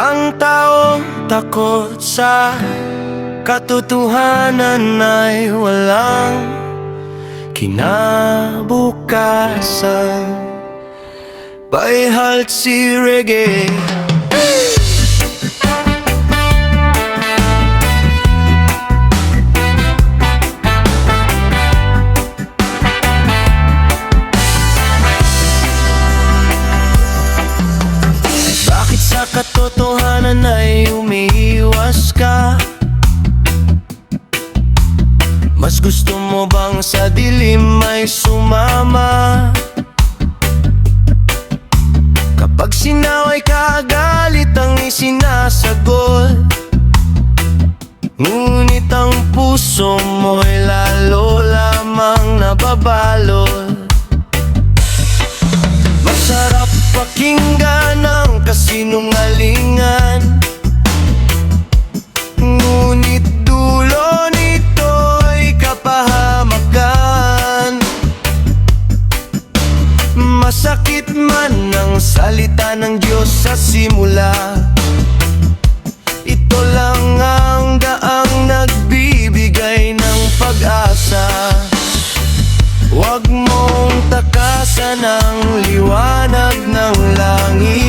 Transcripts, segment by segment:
Ang taong takot sa katotohanan ay walang kinabukasan. By Halsey Reggae. Bakit sa katotohanan ay umiiwas ka? Mas gusto mo bang sa dilim ay sumama? Kapag sinaway kagalit ang isinasagot, ngunit ang puso mo'y lalo lamang nababalot. Masarap pakinggan ang kasinungalingan, ngunit dulo nito'y kapahamakan. Masakit man ang salita ng Diyos sa simula, ito lang ang daang nagbibigay ng pag-asa. Huwag mong takasan ang liwanag ng langit,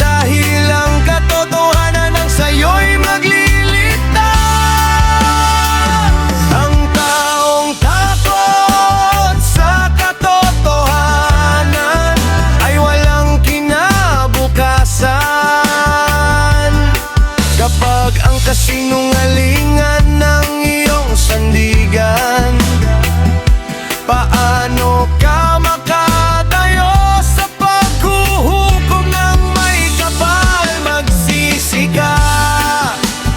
dahil ang katotohanan ng sa'yo'y magliligtas. Ang taong takot sa katotohanan ay walang kinabukasan. Kapag ang kasinungalingan ng iyong sandigan, paano ka makatayo sa paghuhukom ng may kapal? Magsisi ka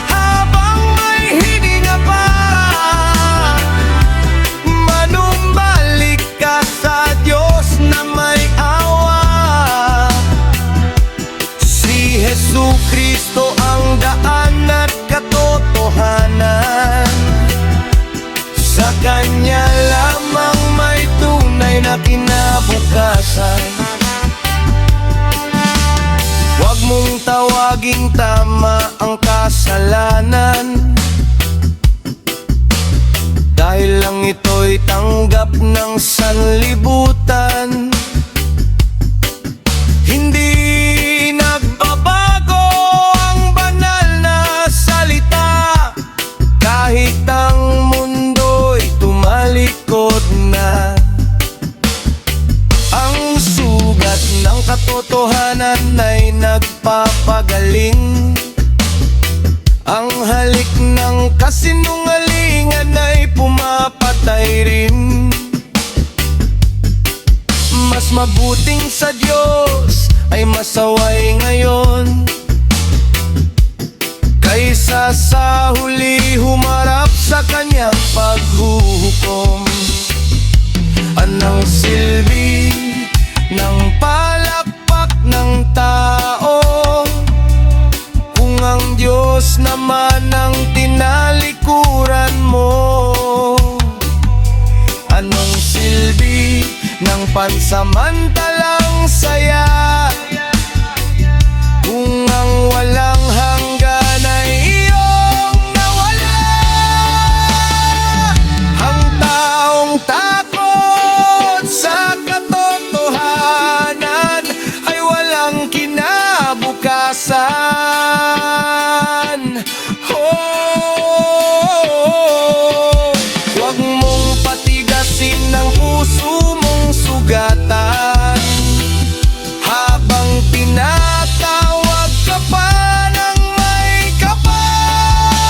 habang may hininga pa, manumbalik ka sa Diyos na may awa. Si Jesucristo ang daan at katotohanan, sa Kanya lamang may tunay na kinabukasan. Huwag mong tawaging tama ang kasalanan, dahil lang ito'y tanggap ng sanlibutan. Hindi nagbabago ang banal na salita, kahit ang mundo'y tumalikod na. Ang sugat ng katotohanan ay nagpapagaling, ang halik ng kasinungalingan ay pumapatay rin. Mas mabuting sa Diyos ay masaway ngayon, kaysa sa huli humarap sa Kanyang paghuhukom. Anong silbi ng palakpak ng tao kung ang Diyos naman ang tinalikuran mo? Anong silbi ng pansamantalang saya kung ang walang hanggan ay iyong nawala? Ang taong takot sa katotohanan ay walang kinabukasan. Huwag mong patigasin ang puso mong sugatan, habang pinatawag ka pa ng may kapal.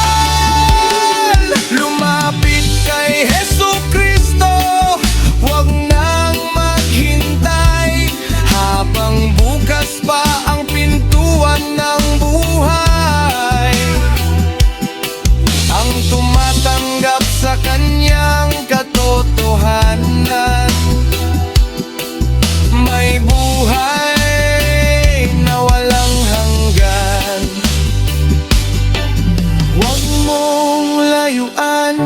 Lumapit kay Jesucristo, huwag nang maghintay, habang bukas pa ang pintuan ng buhay. Ang tumatanggap sa Kanyang katotohanan may buhay na walang hanggan. Huwag mong layuan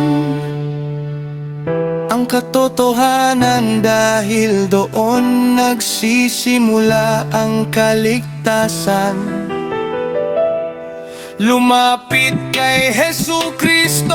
ang katotohanan, dahil doon nagsisimula ang kaligtasan. Lumapit kay Jesucristo,